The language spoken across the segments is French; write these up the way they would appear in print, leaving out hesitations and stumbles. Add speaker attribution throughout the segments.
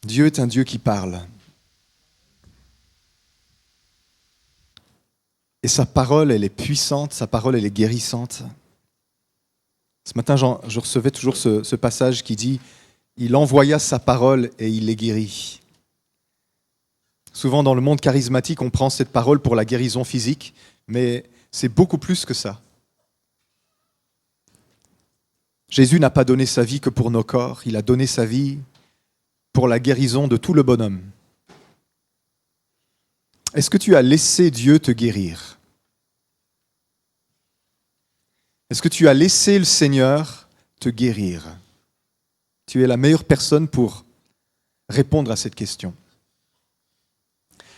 Speaker 1: Dieu est un Dieu qui parle. Et sa parole, elle est puissante, sa parole, elle est guérissante. Ce matin, je recevais toujours ce passage qui dit « Il envoya sa parole et il les guérit ». Souvent, dans le monde charismatique, on prend cette parole pour la guérison physique, mais c'est beaucoup plus que ça. Jésus n'a pas donné sa vie que pour nos corps, il a donné sa vie pour la guérison de tout le bonhomme. Est-ce que tu as laissé Dieu te guérir ? Est-ce que tu as laissé le Seigneur te guérir ? Tu es la meilleure personne pour répondre à cette question.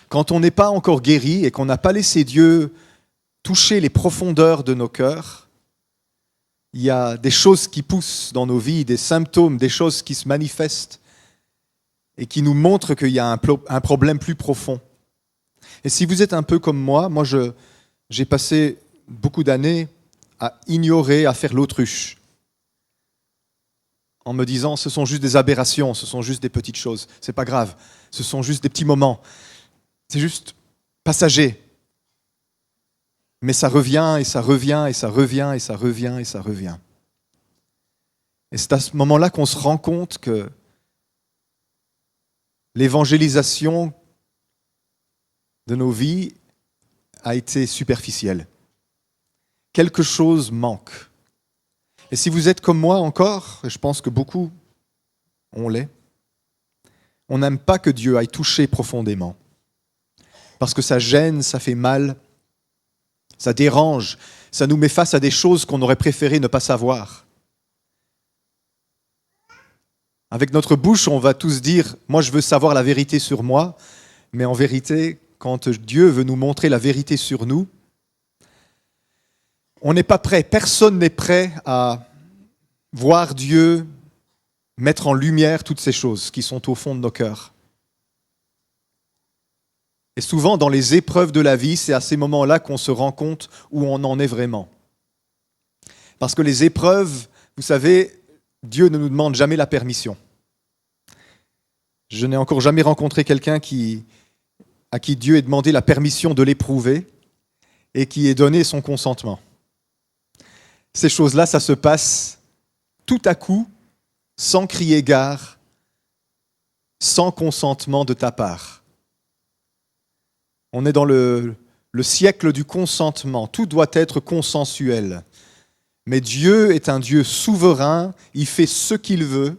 Speaker 1: Quand on n'est pas encore guéri et qu'on n'a pas laissé Dieu toucher les profondeurs de nos cœurs, il y a des choses qui poussent dans nos vies, des symptômes, des choses qui se manifestent et qui nous montrent qu'il y a un problème plus profond. Et si vous êtes un peu comme moi, j'ai passé beaucoup d'années à ignorer, à faire l'autruche, en me disant ce sont juste des aberrations, ce sont juste des petites choses, c'est pas grave, ce sont juste des petits moments, c'est juste passager. Mais ça revient et ça revient et ça revient et ça revient et ça revient. Et c'est à ce moment-là qu'on se rend compte que l'évangélisation de nos vies a été superficielle. Quelque chose manque. Et si vous êtes comme moi encore, et je pense que beaucoup on l'est, on n'aime pas que Dieu aille toucher profondément. Parce que ça gêne, ça fait mal, ça dérange, ça nous met face à des choses qu'on aurait préféré ne pas savoir. Avec notre bouche, on va tous dire « moi je veux savoir la vérité sur moi », mais en vérité, quand Dieu veut nous montrer la vérité sur nous, on n'est pas prêt, personne n'est prêt à voir Dieu mettre en lumière toutes ces choses qui sont au fond de nos cœurs. Et souvent, dans les épreuves de la vie, c'est à ces moments-là qu'on se rend compte où on en est vraiment. Parce que les épreuves, vous savez, Dieu ne nous demande jamais la permission. Je n'ai encore jamais rencontré quelqu'un à qui Dieu ait demandé la permission de l'éprouver et qui ait donné son consentement. Ces choses-là, ça se passe tout à coup, sans crier gare, sans consentement de ta part. On est dans le siècle du consentement. Tout doit être consensuel. Mais Dieu est un Dieu souverain, il fait ce qu'il veut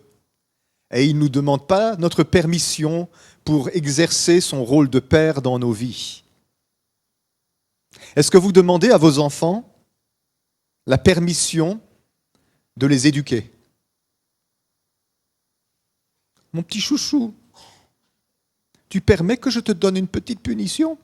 Speaker 1: et il ne nous demande pas notre permission pour exercer son rôle de père dans nos vies. Est-ce que vous demandez à vos enfants la permission de les éduquer? Mon petit chouchou, tu permets que je te donne une petite punition?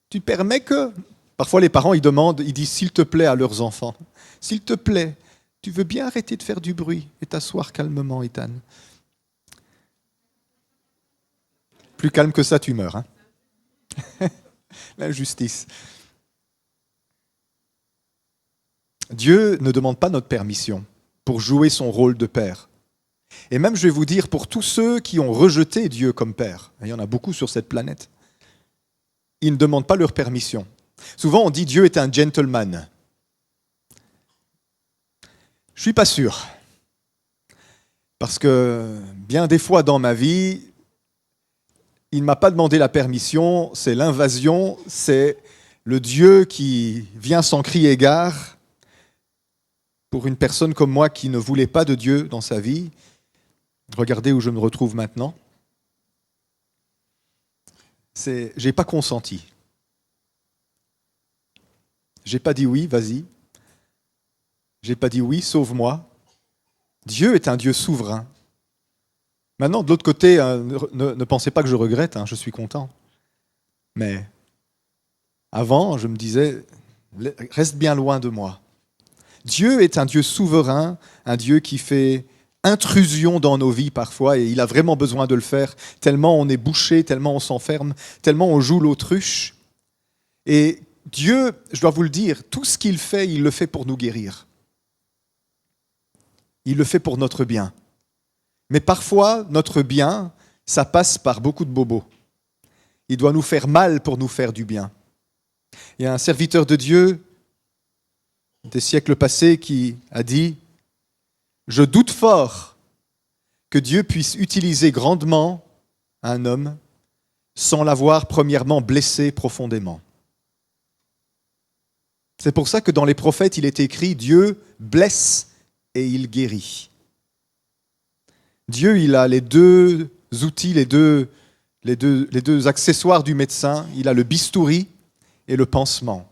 Speaker 1: Tu permets que... Parfois les parents, ils disent s'il te plaît à leurs enfants. S'il te plaît, tu veux bien arrêter de faire du bruit et t'asseoir calmement, Ethan? Plus calme que ça, tu meurs. Hein. L'injustice. Dieu ne demande pas notre permission pour jouer son rôle de père. Et même, je vais vous dire, pour tous ceux qui ont rejeté Dieu comme père, il y en a beaucoup sur cette planète, ils ne demandent pas leur permission. Souvent, on dit Dieu est un gentleman. Je ne suis pas sûr. Parce que bien des fois dans ma vie, il ne m'a pas demandé la permission, c'est l'invasion, c'est le Dieu qui vient sans crier gare pour une personne comme moi qui ne voulait pas de Dieu dans sa vie. Regardez où je me retrouve maintenant. Je n'ai pas consenti. Je n'ai pas dit oui, vas-y. Je n'ai pas dit oui, sauve-moi. Dieu est un Dieu souverain. Maintenant, de l'autre côté, ne pensez pas que je regrette, je suis content. Mais avant, je me disais, reste bien loin de moi. Dieu est un Dieu souverain, un Dieu qui fait intrusion dans nos vies parfois, et il a vraiment besoin de le faire, tellement on est bouché, tellement on s'enferme, tellement on joue l'autruche. Et Dieu, je dois vous le dire, tout ce qu'il fait, il le fait pour nous guérir. Il le fait pour notre bien. Mais parfois, notre bien, ça passe par beaucoup de bobos. Il doit nous faire mal pour nous faire du bien. Il y a un serviteur de Dieu des siècles passés qui a dit « Je doute fort que Dieu puisse utiliser grandement un homme sans l'avoir premièrement blessé profondément. » C'est pour ça que dans les prophètes, il est écrit « Dieu blesse et il guérit ». Dieu, il a les deux outils, les deux accessoires du médecin. Il a le bistouri et le pansement.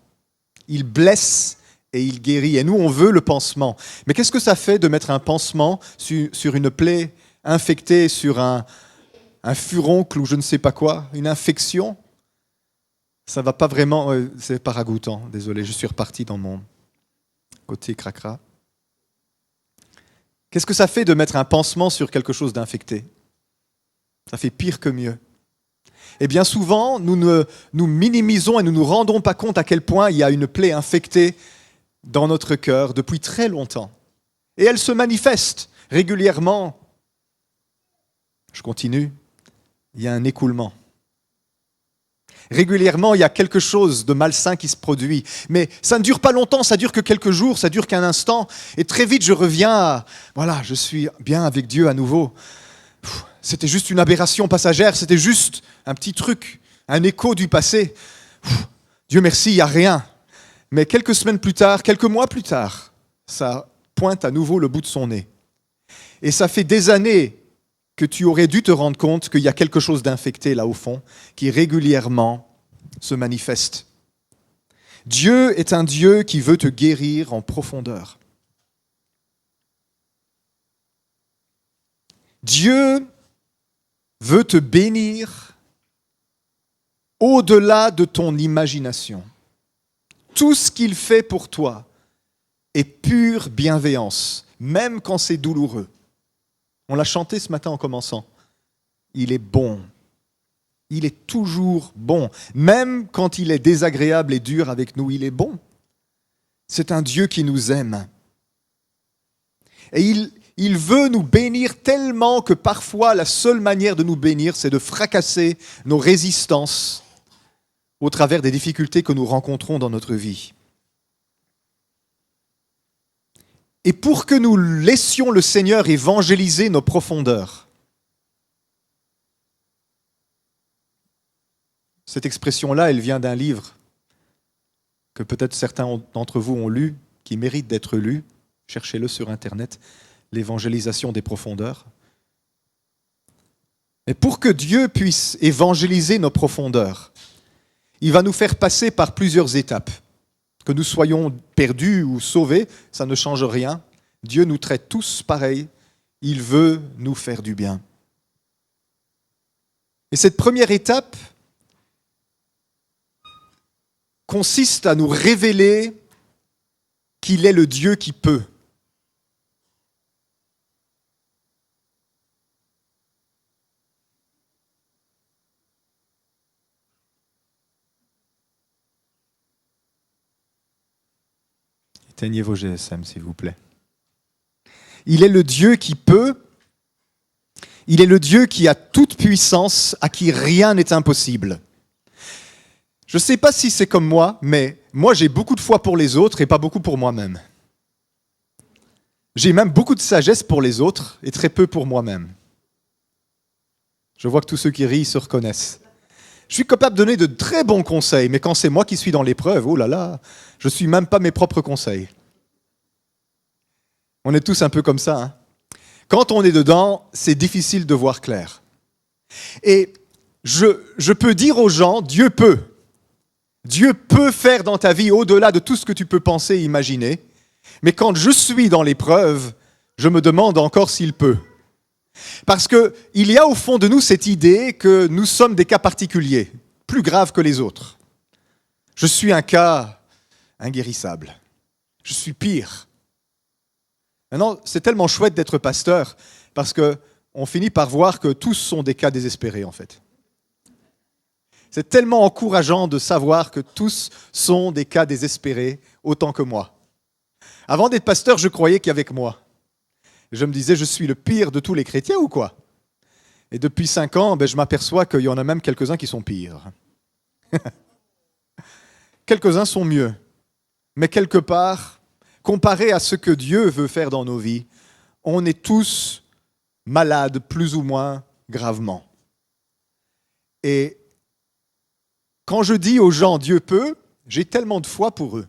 Speaker 1: Il blesse et il guérit. Et nous, on veut le pansement. Mais qu'est-ce que ça fait de mettre un pansement sur une plaie infectée, sur un furoncle ou je ne sais pas quoi, une infection? Ça ne va pas vraiment... c'est pas ragoûtant, désolé, je suis reparti dans mon côté cracra. Qu'est-ce que ça fait de mettre un pansement sur quelque chose d'infecté? Ça fait pire que mieux. Et bien souvent, nous minimisons et nous ne nous rendons pas compte à quel point il y a une plaie infectée dans notre cœur depuis très longtemps. Et elle se manifeste régulièrement. Je continue. Il y a un écoulement. Régulièrement, il y a quelque chose de malsain qui se produit. Mais ça ne dure pas longtemps, ça dure que quelques jours, ça dure qu'un instant. Et très vite, je reviens à... Voilà, je suis bien avec Dieu à nouveau. C'était juste une aberration passagère, c'était juste un petit truc, un écho du passé. Dieu merci, il n'y a rien. Mais quelques semaines plus tard, quelques mois plus tard, ça pointe à nouveau le bout de son nez. Et ça fait des années que tu aurais dû te rendre compte qu'il y a quelque chose d'infecté là au fond, qui régulièrement se manifeste. Dieu est un Dieu qui veut te guérir en profondeur. Dieu veut te bénir au-delà de ton imagination. Tout ce qu'il fait pour toi est pure bienveillance, même quand c'est douloureux. On l'a chanté ce matin en commençant. Il est bon. Il est toujours bon. Même quand il est désagréable et dur avec nous, il est bon. C'est un Dieu qui nous aime. Et il veut nous bénir tellement que parfois la seule manière de nous bénir, c'est de fracasser nos résistances au travers des difficultés que nous rencontrons dans notre vie. Et pour que nous laissions le Seigneur évangéliser nos profondeurs, cette expression-là, elle vient d'un livre que peut-être certains d'entre vous ont lu, qui mérite d'être lu. Cherchez-le sur Internet, l'évangélisation des profondeurs. Et pour que Dieu puisse évangéliser nos profondeurs, il va nous faire passer par plusieurs étapes. Que nous soyons perdus ou sauvés, ça ne change rien. Dieu nous traite tous pareil. Il veut nous faire du bien. Et cette première étape consiste à nous révéler qu'il est le Dieu qui peut. Éteignez vos GSM, s'il vous plaît. Il est le Dieu qui peut. Il est le Dieu qui a toute puissance, à qui rien n'est impossible. Je ne sais pas si c'est comme moi, mais moi j'ai beaucoup de foi pour les autres et pas beaucoup pour moi-même. J'ai même beaucoup de sagesse pour les autres et très peu pour moi-même. Je vois que tous ceux qui rient se reconnaissent. Je suis capable de donner de très bons conseils, mais quand c'est moi qui suis dans l'épreuve, oh là là, je ne suis même pas mes propres conseils. On est tous un peu comme ça. Hein. Quand on est dedans, c'est difficile de voir clair. Et je peux dire aux gens, Dieu peut. Dieu peut faire dans ta vie au-delà de tout ce que tu peux penser et imaginer. Mais quand je suis dans l'épreuve, je me demande encore s'il peut. Parce qu'il y a au fond de nous cette idée que nous sommes des cas particuliers, plus graves que les autres. Je suis un cas inguérissable. Je suis pire. Maintenant, c'est tellement chouette d'être pasteur parce qu'on finit par voir que tous sont des cas désespérés en fait. C'est tellement encourageant de savoir que tous sont des cas désespérés autant que moi. Avant d'être pasteur, je croyais qu'il y avait que moi. Je me disais, je suis le pire de tous les chrétiens ou quoi? Et depuis 5 ans, je m'aperçois qu'il y en a même quelques-uns qui sont pires. Quelques-uns sont mieux. Mais quelque part, comparé à ce que Dieu veut faire dans nos vies, on est tous malades plus ou moins gravement. Et quand je dis aux gens Dieu peut, j'ai tellement de foi pour eux.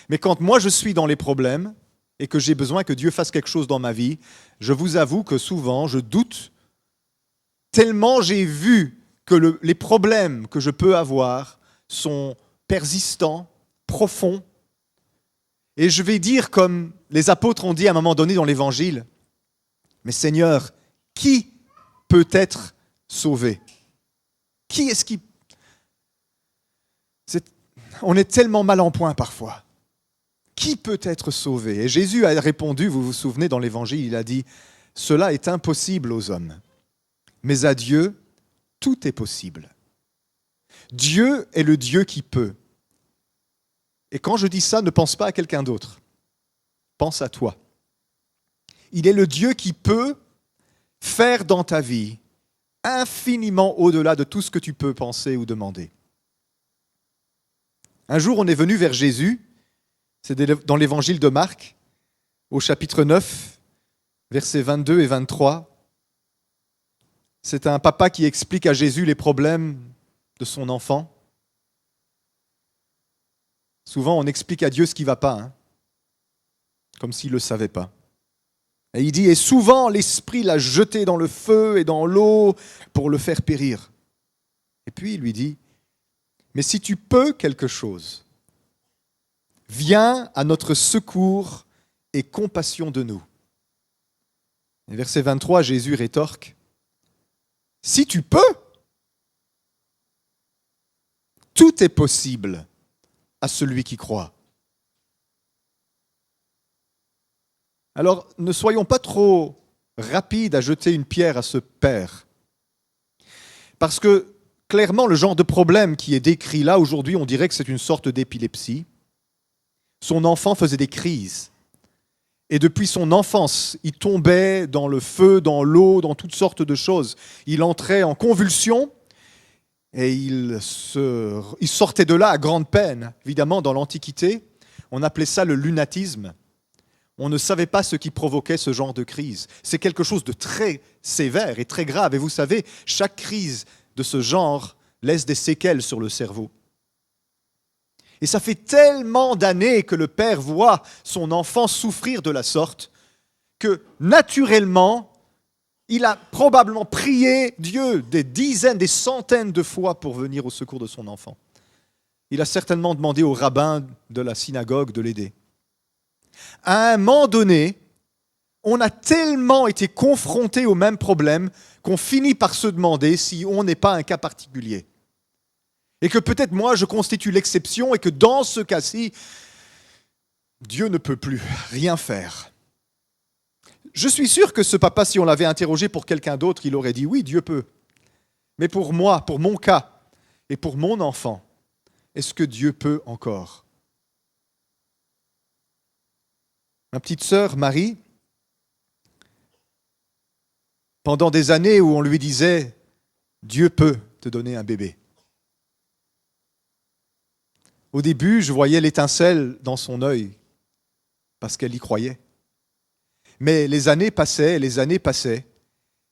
Speaker 1: Mais quand moi je suis dans les problèmes et que j'ai besoin que Dieu fasse quelque chose dans ma vie, je vous avoue que souvent je doute tellement j'ai vu que les problèmes que je peux avoir sont persistants, profonds. Et je vais dire comme les apôtres ont dit à un moment donné dans l'Évangile, mais Seigneur, qui peut être sauvé? Qui est-ce qui... On est tellement mal en point parfois. Qui peut être sauvé? Et Jésus a répondu, vous vous souvenez dans l'Évangile, il a dit, cela est impossible aux hommes, mais à Dieu, tout est possible. Dieu est le Dieu qui peut. Et quand je dis ça, ne pense pas à quelqu'un d'autre. Pense à toi. Il est le Dieu qui peut faire dans ta vie infiniment au-delà de tout ce que tu peux penser ou demander. Un jour, on est venu vers Jésus, c'est dans l'évangile de Marc, au chapitre 9, versets 22 et 23. C'est un papa qui explique à Jésus les problèmes de son enfant. Souvent, on explique à Dieu ce qui ne va pas, comme s'il ne le savait pas. Et il dit, et souvent l'Esprit l'a jeté dans le feu et dans l'eau pour le faire périr. Et puis il lui dit, mais si tu peux quelque chose, viens à notre secours et compassion de nous. Et verset 23, Jésus rétorque, si tu peux, tout est possible à celui qui croit. Alors, ne soyons pas trop rapides à jeter une pierre à ce père. Parce que, clairement, le genre de problème qui est décrit là, aujourd'hui, on dirait que c'est une sorte d'épilepsie. Son enfant faisait des crises. Et depuis son enfance, il tombait dans le feu, dans l'eau, dans toutes sortes de choses. Il entrait en convulsion et il sortait de là à grande peine. Évidemment, dans l'Antiquité, on appelait ça le lunatisme. On ne savait pas ce qui provoquait ce genre de crise. C'est quelque chose de très sévère et très grave. Et vous savez, chaque crise de ce genre laisse des séquelles sur le cerveau. Et ça fait tellement d'années que le père voit son enfant souffrir de la sorte que, naturellement, il a probablement prié Dieu des dizaines, des centaines de fois pour venir au secours de son enfant. Il a certainement demandé au rabbin de la synagogue de l'aider. À un moment donné, on a tellement été confrontés au même problème qu'on finit par se demander si on n'est pas un cas particulier. Et que peut-être moi, je constitue l'exception et que dans ce cas-ci, Dieu ne peut plus rien faire. Je suis sûr que ce papa, si on l'avait interrogé pour quelqu'un d'autre, il aurait dit oui, Dieu peut. Mais pour moi, pour mon cas et pour mon enfant, est-ce que Dieu peut encore ? Ma petite sœur Marie, pendant des années où on lui disait « Dieu peut te donner un bébé ». Au début, je voyais l'étincelle dans son œil, parce qu'elle y croyait. Mais les années passaient,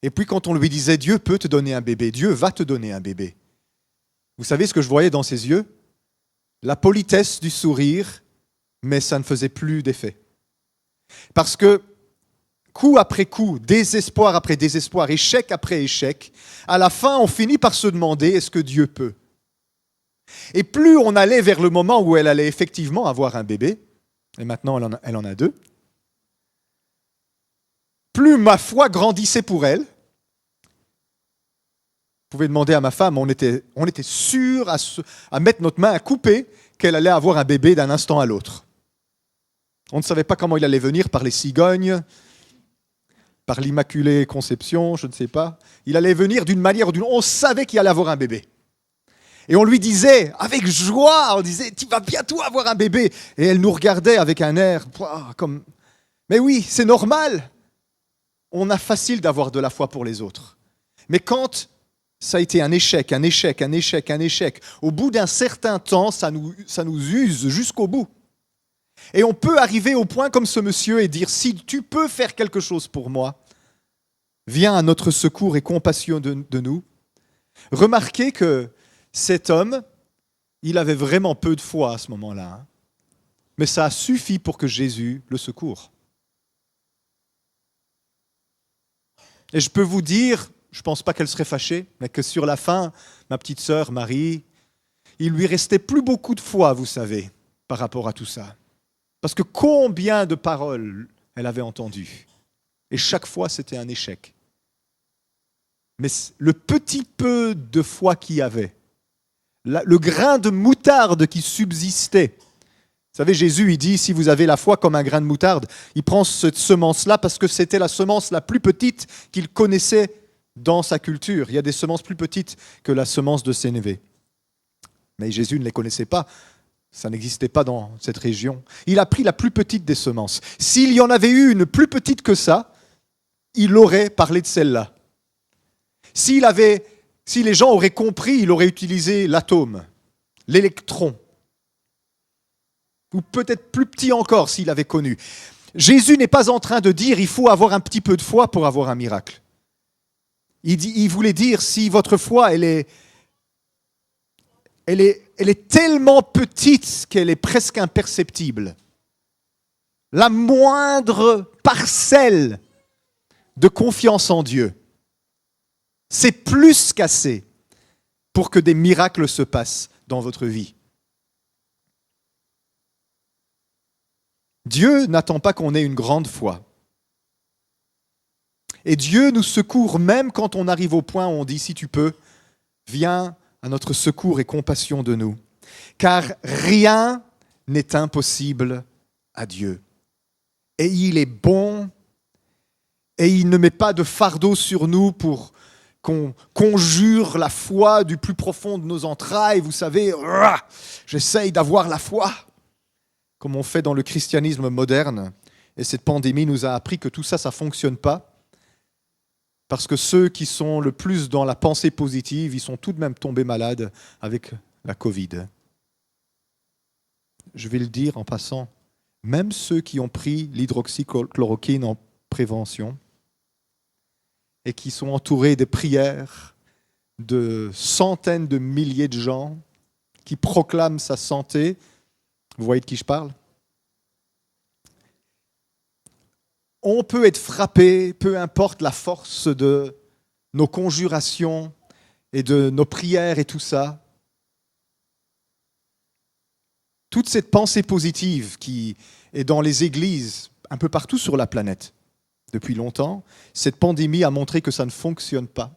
Speaker 1: et puis quand on lui disait « Dieu peut te donner un bébé, Dieu va te donner un bébé », vous savez ce que je voyais dans ses yeux ? La politesse du sourire, mais ça ne faisait plus d'effet. Parce que, coup après coup, désespoir après désespoir, échec après échec, à la fin, on finit par se demander, est-ce que Dieu peut ? Et plus on allait vers le moment où elle allait effectivement avoir un bébé, et maintenant elle en a 2, plus ma foi grandissait pour elle. Vous pouvez demander à ma femme, on était sûr à mettre notre main à couper qu'elle allait avoir un bébé d'un instant à l'autre. On ne savait pas comment il allait venir, par les cigognes, par l'immaculée conception, je ne sais pas. Il allait venir d'une manière ou d'une autre. On savait qu'il allait avoir un bébé. Et on lui disait, avec joie, on disait, tu vas bientôt avoir un bébé. Et elle nous regardait avec un air comme Mais oui, c'est normal. On a facile d'avoir de la foi pour les autres. Mais quand ça a été un échec, au bout d'un certain temps, ça nous use jusqu'au bout. Et on peut arriver au point comme ce monsieur et dire, si tu peux faire quelque chose pour moi, viens à notre secours et compassion de nous. Remarquez que cet homme, il avait vraiment peu de foi à ce moment-là. Mais ça a suffi pour que Jésus le secoure. Et je peux vous dire, je ne pense pas qu'elle serait fâchée, mais que sur la fin, ma petite sœur Marie, il lui restait plus beaucoup de foi, vous savez, par rapport à tout ça. Parce que combien de paroles elle avait entendues. Et chaque fois, c'était un échec. Mais le petit peu de foi qu'il y avait, le grain de moutarde qui subsistait. Vous savez, Jésus, il dit, si vous avez la foi comme un grain de moutarde, il prend cette semence-là parce que c'était la semence la plus petite qu'il connaissait dans sa culture. Il y a des semences plus petites que la semence de sénévé. Mais Jésus ne les connaissait pas. Ça n'existait pas dans cette région. Il a pris la plus petite des semences. S'il y en avait eu une plus petite que ça, il aurait parlé de celle-là. Si les gens auraient compris, il aurait utilisé l'atome, l'électron. Ou peut-être plus petit encore s'il avait connu. Jésus n'est pas en train de dire il faut avoir un petit peu de foi pour avoir un miracle. Il voulait dire si votre foi elle est tellement petite qu'elle est presque imperceptible. La moindre parcelle de confiance en Dieu, c'est plus qu'assez pour que des miracles se passent dans votre vie. Dieu n'attend pas qu'on ait une grande foi. Et Dieu nous secourt même quand on arrive au point où on dit, si tu peux, viens à notre secours et compassion de nous. Car rien n'est impossible à Dieu. Et il est bon, et il ne met pas de fardeau sur nous pour qu'on conjure la foi du plus profond de nos entrailles. Vous savez, j'essaye d'avoir la foi, comme on fait dans le christianisme moderne. Et cette pandémie nous a appris que tout ça, ça ne fonctionne pas. Parce que ceux qui sont le plus dans la pensée positive, ils sont tout de même tombés malades avec la Covid. Je vais le dire en passant, même ceux qui ont pris l'hydroxychloroquine en prévention et qui sont entourés des prières de centaines de milliers de gens qui proclament sa santé, vous voyez de qui je parle ? On peut être frappé, peu importe la force de nos conjurations et de nos prières et tout ça. Toute cette pensée positive qui est dans les églises un peu partout sur la planète depuis longtemps, cette pandémie a montré que ça ne fonctionne pas.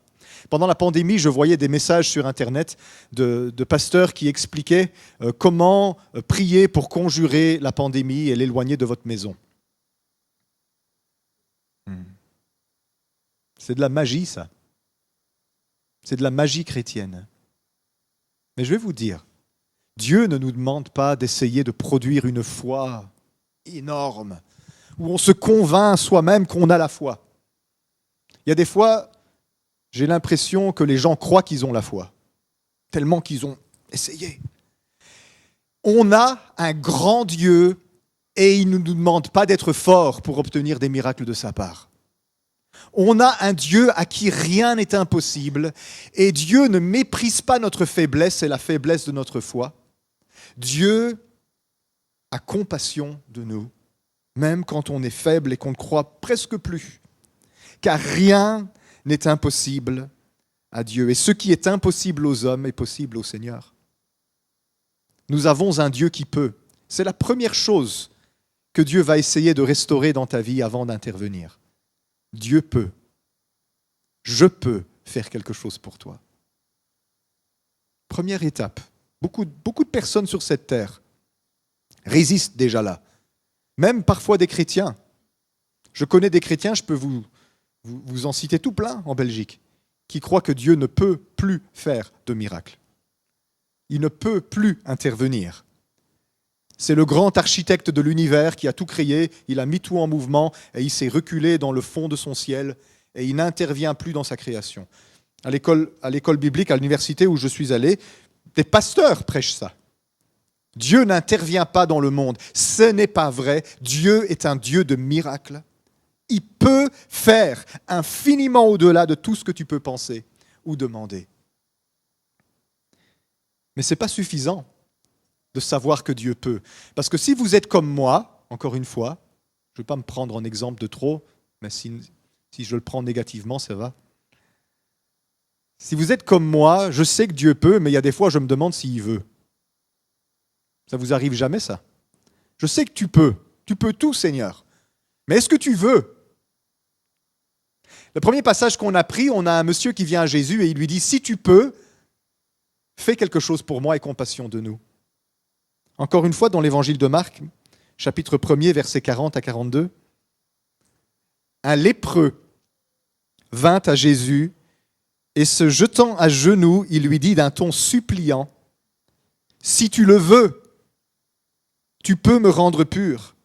Speaker 1: Pendant la pandémie, je voyais des messages sur Internet de pasteurs qui expliquaient comment prier pour conjurer la pandémie et l'éloigner de votre maison. C'est de la magie, ça. C'est de la magie chrétienne. Mais je vais vous dire, Dieu ne nous demande pas d'essayer de produire une foi énorme, où on se convainc soi-même qu'on a la foi. Il y a des fois, j'ai l'impression que les gens croient qu'ils ont la foi, tellement qu'ils ont essayé. On a un grand Dieu et il ne nous demande pas d'être fort pour obtenir des miracles de sa part. On a un Dieu à qui rien n'est impossible et Dieu ne méprise pas notre faiblesse et la faiblesse de notre foi. Dieu a compassion de nous, même quand on est faible et qu'on ne croit presque plus. Car rien n'est impossible à Dieu. Et ce qui est impossible aux hommes est possible au Seigneur. Nous avons un Dieu qui peut. C'est la première chose que Dieu va essayer de restaurer dans ta vie avant d'intervenir. Dieu peut. Je peux faire quelque chose pour toi. Première étape. Beaucoup de personnes sur cette terre résistent déjà là. Même parfois des chrétiens. Je connais des chrétiens, je peux vous en citer tout plein en Belgique, qui croient que Dieu ne peut plus faire de miracles. Il ne peut plus intervenir. C'est le grand architecte de l'univers qui a tout créé, il a mis tout en mouvement et il s'est reculé dans le fond de son ciel et il n'intervient plus dans sa création. À l'école biblique, à l'université où je suis allé, des pasteurs prêchent ça. Dieu n'intervient pas dans le monde. Ce n'est pas vrai. Dieu est un Dieu de miracles. Il peut faire infiniment au-delà de tout ce que tu peux penser ou demander. Mais ce n'est pas suffisant de savoir que Dieu peut. Parce que si vous êtes comme moi, encore une fois, je ne vais pas me prendre en exemple de trop, mais si je le prends négativement, ça va. Si vous êtes comme moi, je sais que Dieu peut, mais il y a des fois, je me demande s'il veut. Ça vous arrive jamais, ça? Je sais que tu peux tout, Seigneur. Mais est-ce que tu veux? Le premier passage qu'on a pris, on a un monsieur qui vient à Jésus et il lui dit, si tu peux, fais quelque chose pour moi et compassion de nous. Encore une fois, dans l'évangile de Marc, chapitre 1er, versets 40 à 42, un lépreux vint à Jésus et se jetant à genoux, il lui dit d'un ton suppliant, « Si tu le veux, tu peux me rendre pur. »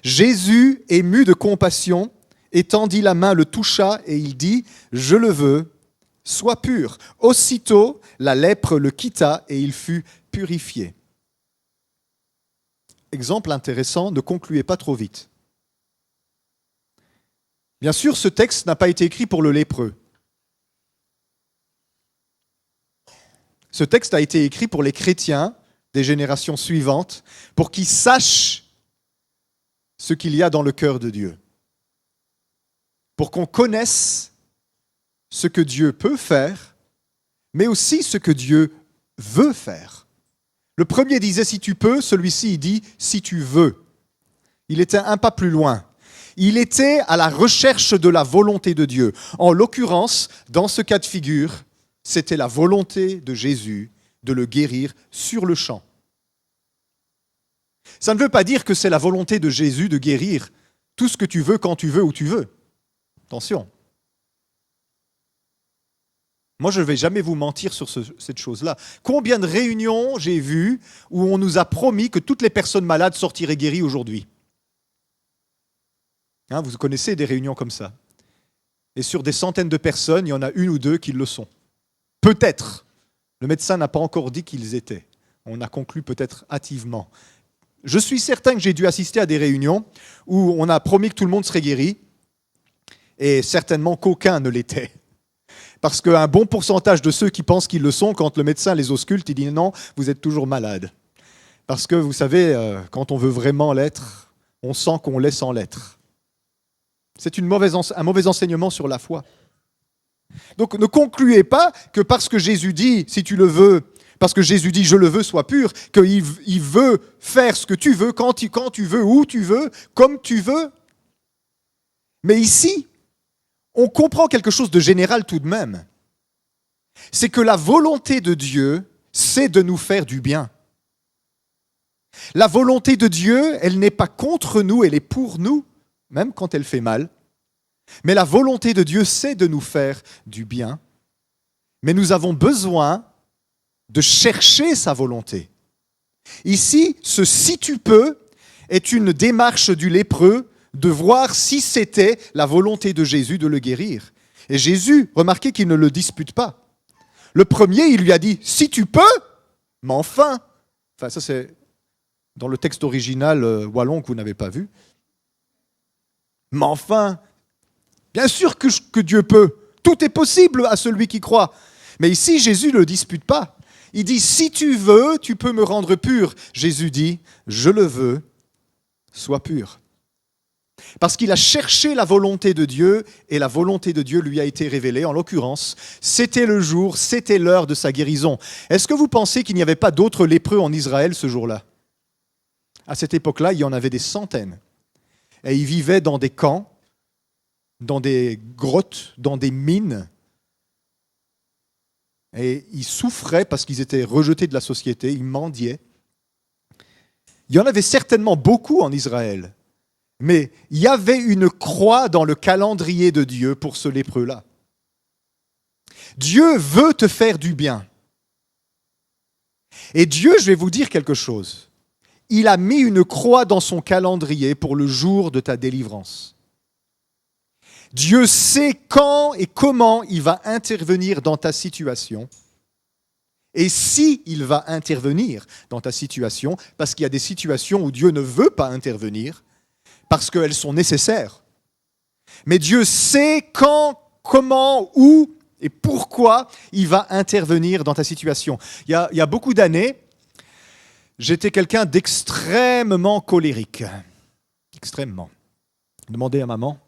Speaker 1: Jésus, ému de compassion, étendit la main, le toucha et il dit, « Je le veux, sois pur. » Aussitôt, la lèpre le quitta et il fut purifié. Exemple intéressant, ne concluez pas trop vite. Bien sûr, ce texte n'a pas été écrit pour le lépreux. Ce texte a été écrit pour les chrétiens des générations suivantes, pour qu'ils sachent ce qu'il y a dans le cœur de Dieu. Pour qu'on connaisse ce que Dieu peut faire, mais aussi ce que Dieu veut faire. Le premier disait « si tu peux », celui-ci il dit « si tu veux ». Il était un pas plus loin. Il était à la recherche de la volonté de Dieu. En l'occurrence, dans ce cas de figure, c'était la volonté de Jésus de le guérir sur le champ. Ça ne veut pas dire que c'est la volonté de Jésus de guérir tout ce que tu veux, quand tu veux, où tu veux. Attention. Moi, je ne vais jamais vous mentir sur cette chose-là. Combien de réunions j'ai vues où on nous a promis que toutes les personnes malades sortiraient guéries aujourd'hui? Vous connaissez des réunions comme ça. Et sur des centaines de personnes, il y en a une ou deux qui le sont. Peut-être. Le médecin n'a pas encore dit qu'ils étaient. On a conclu peut-être hâtivement. Je suis certain que j'ai dû assister à des réunions où on a promis que tout le monde serait guéri et certainement qu'aucun ne l'était. Parce qu'un bon pourcentage de ceux qui pensent qu'ils le sont, quand le médecin les ausculte, il dit non, vous êtes toujours malade. Parce que vous savez, quand on veut vraiment l'être, on sent qu'on l'est sans l'être. C'est un mauvais enseignement sur la foi. Donc ne concluez pas que parce que Jésus dit, si tu le veux, parce que Jésus dit, je le veux, sois pur, qu'il veut faire ce que tu veux, quand tu veux, où tu veux, comme tu veux. Mais ici, on comprend quelque chose de général tout de même. C'est que la volonté de Dieu, c'est de nous faire du bien. La volonté de Dieu, elle n'est pas contre nous, elle est pour nous, même quand elle fait mal. Mais la volonté de Dieu, c'est de nous faire du bien. Mais nous avons besoin de chercher sa volonté. Ici, ce « si tu peux » est une démarche du lépreux de voir si c'était la volonté de Jésus de le guérir. Et Jésus, remarquez qu'il ne le dispute pas. Le premier, il lui a dit « si tu peux, mais enfin ». Enfin, ça c'est dans le texte original wallon que vous n'avez pas vu. Mais enfin, bien sûr que Dieu peut. Tout est possible à celui qui croit. Mais ici, Jésus ne le dispute pas. Il dit, si tu veux, tu peux me rendre pur. Jésus dit, je le veux, sois pur. Parce qu'il a cherché la volonté de Dieu et la volonté de Dieu lui a été révélée. En l'occurrence, c'était le jour, c'était l'heure de sa guérison. Est-ce que vous pensez qu'il n'y avait pas d'autres lépreux en Israël ce jour-là? À cette époque-là, il y en avait des centaines. Et ils vivaient dans des camps, dans des grottes, dans des mines. Et ils souffraient parce qu'ils étaient rejetés de la société, ils mendiaient. Il y en avait certainement beaucoup en Israël, mais il y avait une croix dans le calendrier de Dieu pour ce lépreux-là. Dieu veut te faire du bien. Et Dieu, je vais vous dire quelque chose, il a mis une croix dans son calendrier pour le jour de ta délivrance. Dieu sait quand et comment il va intervenir dans ta situation. Et si il va intervenir dans ta situation, parce qu'il y a des situations où Dieu ne veut pas intervenir, parce qu'elles sont nécessaires. Mais Dieu sait quand, comment, où et pourquoi il va intervenir dans ta situation. Il y a beaucoup d'années, j'étais quelqu'un d'extrêmement colérique. Extrêmement. Demandez à maman.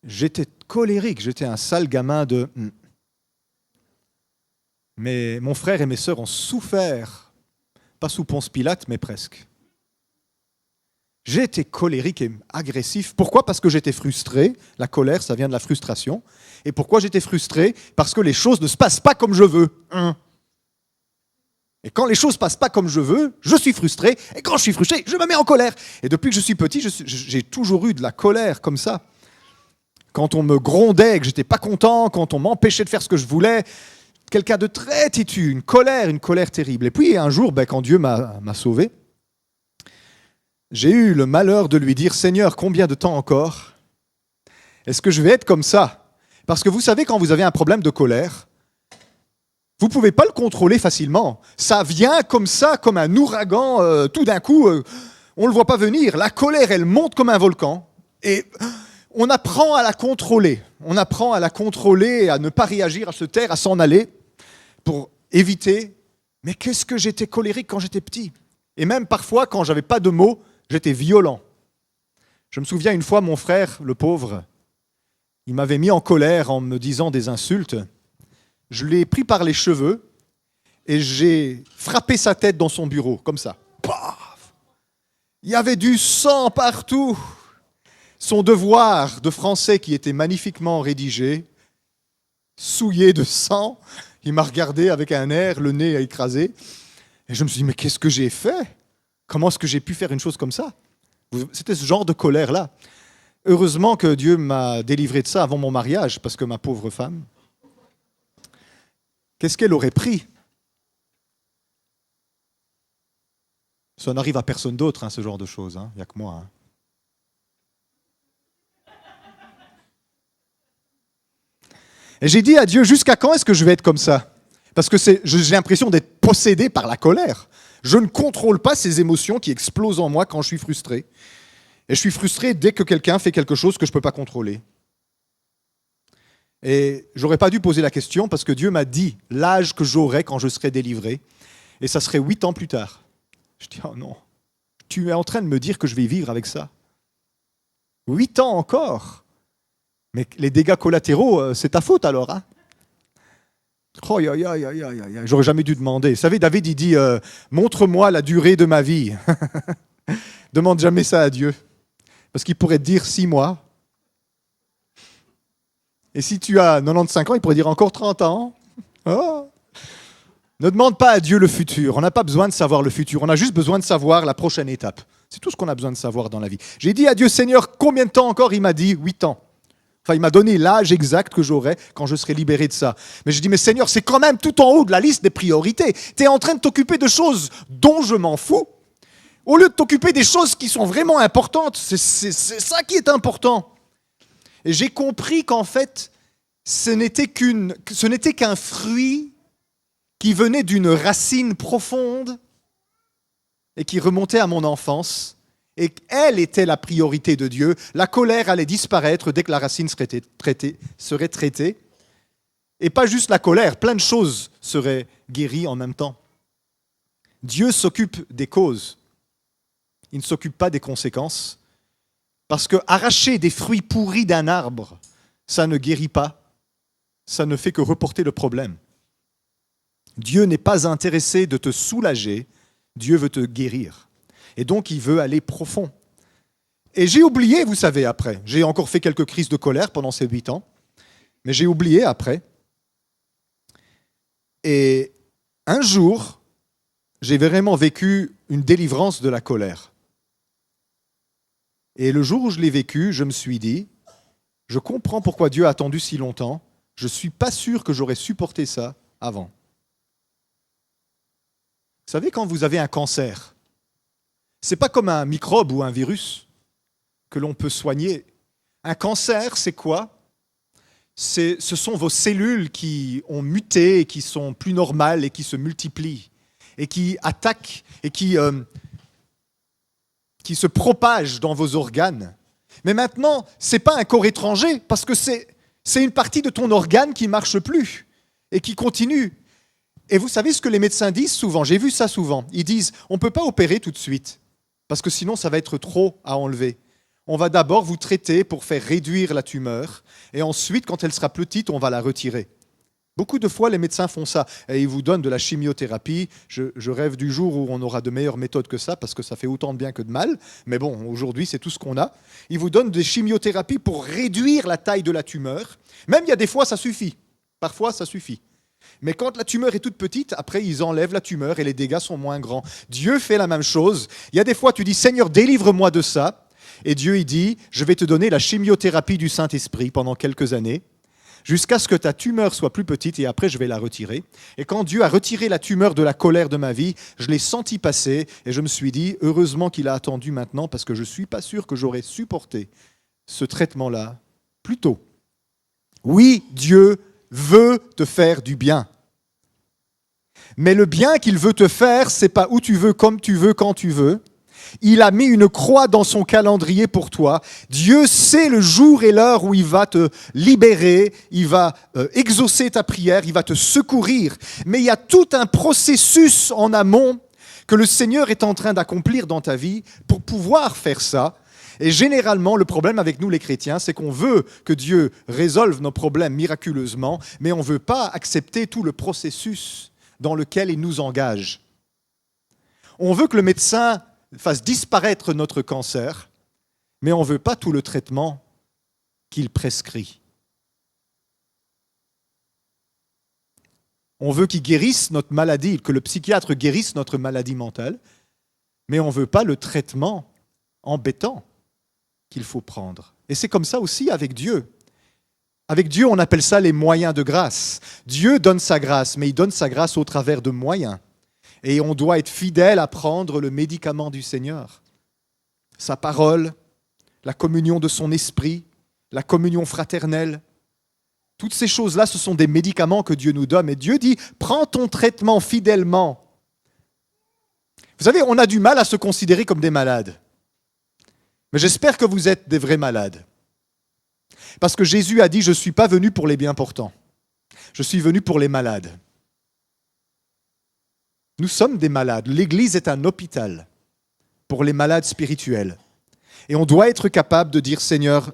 Speaker 1: J'étais colérique, j'étais un sale gamin de... Mais mon frère et mes sœurs ont souffert, pas sous Ponce Pilate, mais presque. J'étais colérique et agressif. Pourquoi ? Parce que j'étais frustré. La colère, ça vient de la frustration. Et pourquoi j'étais frustré ? Parce que les choses ne se passent pas comme je veux. Et quand les choses ne se passent pas comme je veux, je suis frustré. Et quand je suis frustré, je me mets en colère. Et depuis que je suis petit, j'ai toujours eu de la colère comme ça. Quand on me grondait et que je n'étais pas content, quand on m'empêchait de faire ce que je voulais, quelqu'un de très têtu, une colère terrible. Et puis un jour, quand Dieu m'a sauvé, j'ai eu le malheur de lui dire « Seigneur, combien de temps encore ? Est-ce que je vais être comme ça ?» Parce que vous savez, quand vous avez un problème de colère, vous ne pouvez pas le contrôler facilement. Ça vient comme ça, comme un ouragan, tout d'un coup, on ne le voit pas venir. La colère, elle monte comme un volcan. Et on apprend à la contrôler. On apprend à la contrôler, à ne pas réagir, à se taire, à s'en aller pour éviter. Mais qu'est-ce que j'étais colérique quand j'étais petit ? Et même parfois, quand je n'avais pas de mots, j'étais violent. Je me souviens une fois, mon frère, le pauvre, il m'avait mis en colère en me disant des insultes. Je l'ai pris par les cheveux et j'ai frappé sa tête dans son bureau, comme ça. Paf ! Il y avait du sang partout. Son devoir de français qui était magnifiquement rédigé, souillé de sang, il m'a regardé avec un air, le nez écrasé. Et je me suis dit, mais qu'est-ce que j'ai fait ? Comment est-ce que j'ai pu faire une chose comme ça ? C'était ce genre de colère-là. Heureusement que Dieu m'a délivré de ça avant mon mariage, parce que ma pauvre femme, qu'est-ce qu'elle aurait pris ? Ça n'arrive à personne d'autre, ce genre de choses. Il n'y a que moi. Et j'ai dit à Dieu, jusqu'à quand est-ce que je vais être comme ça ? Parce que j'ai l'impression d'être possédé par la colère. Je ne contrôle pas ces émotions qui explosent en moi quand je suis frustré. Et je suis frustré dès que quelqu'un fait quelque chose que je ne peux pas contrôler. Et j'aurais pas dû poser la question parce que Dieu m'a dit l'âge que j'aurai quand je serai délivré. Et ça serait 8 ans plus tard. Je dis, oh non, tu es en train de me dire que je vais vivre avec ça. 8 ans encore. Mais les dégâts collatéraux, c'est ta faute alors. Oh, j'aurais jamais dû demander. Vous savez, David, il dit, montre-moi la durée de ma vie. Demande jamais ça à Dieu. Parce qu'il pourrait te dire 6 mois. Et si tu as 95 ans, il pourrait dire encore 30 ans. Oh. Ne demande pas à Dieu le futur. On n'a pas besoin de savoir le futur. On a juste besoin de savoir la prochaine étape. C'est tout ce qu'on a besoin de savoir dans la vie. J'ai dit à Dieu, Seigneur, combien de temps encore ? Il m'a dit 8 ans. Enfin, il m'a donné l'âge exact que j'aurai quand je serai libéré de ça. Mais je dis, mais Seigneur, c'est quand même tout en haut de la liste des priorités. Tu es en train de t'occuper de choses dont je m'en fous. Au lieu de t'occuper des choses qui sont vraiment importantes, c'est ça qui est important. Et j'ai compris qu'en fait, ce n'était qu'un fruit qui venait d'une racine profonde et qui remontait à mon enfance. Et elle était la priorité de Dieu. La colère allait disparaître dès que la racine serait traitée. Et pas juste la colère, plein de choses seraient guéries en même temps. Dieu s'occupe des causes. Il ne s'occupe pas des conséquences. Parce que arracher des fruits pourris d'un arbre, ça ne guérit pas. Ça ne fait que reporter le problème. Dieu n'est pas intéressé de te soulager. Dieu veut te guérir. Et donc, il veut aller profond. Et j'ai oublié, vous savez, après. J'ai encore fait quelques crises de colère pendant ces 8 ans. Mais j'ai oublié après. Et un jour, j'ai vraiment vécu une délivrance de la colère. Et le jour où je l'ai vécu, je me suis dit, je comprends pourquoi Dieu a attendu si longtemps. Je ne suis pas sûr que j'aurais supporté ça avant. Vous savez, quand vous avez un cancer, Ce n'est pas comme un microbe ou un virus que l'on peut soigner. Un cancer, c'est quoi ? Ce sont vos cellules qui ont muté et qui sont plus normales et qui se multiplient et qui attaquent et qui se propagent dans vos organes. Mais maintenant, ce n'est pas un corps étranger parce que c'est une partie de ton organe qui ne marche plus et qui continue. Et vous savez ce que les médecins disent souvent ? J'ai vu ça souvent. Ils disent, on ne peut pas opérer tout de suite parce que sinon ça va être trop à enlever. On va d'abord vous traiter pour faire réduire la tumeur et ensuite, quand elle sera petite, on va la retirer. Beaucoup de fois, les médecins font ça et ils vous donnent de la chimiothérapie. Je rêve du jour où on aura de meilleures méthodes que ça parce que ça fait autant de bien que de mal. Mais bon, aujourd'hui, c'est tout ce qu'on a. Ils vous donnent des chimiothérapies pour réduire la taille de la tumeur. Même il y a des fois, ça suffit. Parfois, ça suffit. Mais quand la tumeur est toute petite, après, ils enlèvent la tumeur et les dégâts sont moins grands. Dieu fait la même chose. Il y a des fois, tu dis, Seigneur, délivre-moi de ça. Et Dieu, il dit, je vais te donner la chimiothérapie du Saint-Esprit pendant quelques années, jusqu'à ce que ta tumeur soit plus petite et après, je vais la retirer. Et quand Dieu a retiré la tumeur de la colère de ma vie, je l'ai senti passer et je me suis dit, heureusement qu'il a attendu maintenant parce que je ne suis pas sûr que j'aurais supporté ce traitement-là plus tôt. Oui, Dieu veut te faire du bien. Mais le bien qu'il veut te faire, c'est pas où tu veux, comme tu veux, quand tu veux. Il a mis une croix dans son calendrier pour toi. Dieu sait le jour et l'heure où il va te libérer, il va exaucer ta prière, il va te secourir. Mais il y a tout un processus en amont que le Seigneur est en train d'accomplir dans ta vie pour pouvoir faire ça. Et généralement, le problème avec nous les chrétiens, c'est qu'on veut que Dieu résolve nos problèmes miraculeusement, mais on ne veut pas accepter tout le processus dans lequel il nous engage. On veut que le médecin fasse disparaître notre cancer, mais on ne veut pas tout le traitement qu'il prescrit. On veut qu'il guérisse notre maladie, que le psychiatre guérisse notre maladie mentale, mais on ne veut pas le traitement embêtant qu'il faut prendre. Et c'est comme ça aussi avec Dieu. Avec Dieu, on appelle ça les moyens de grâce. Dieu donne sa grâce, mais il donne sa grâce au travers de moyens. Et on doit être fidèle à prendre le médicament du Seigneur. Sa parole, la communion de son esprit, la communion fraternelle. Toutes ces choses-là, ce sont des médicaments que Dieu nous donne. Et Dieu dit, prends ton traitement fidèlement. Vous savez, on a du mal à se considérer comme des malades. Mais j'espère que vous êtes des vrais malades. Parce que Jésus a dit, je ne suis pas venu pour les bien portants. Je suis venu pour les malades. Nous sommes des malades. L'Église est un hôpital pour les malades spirituels. Et on doit être capable de dire, Seigneur,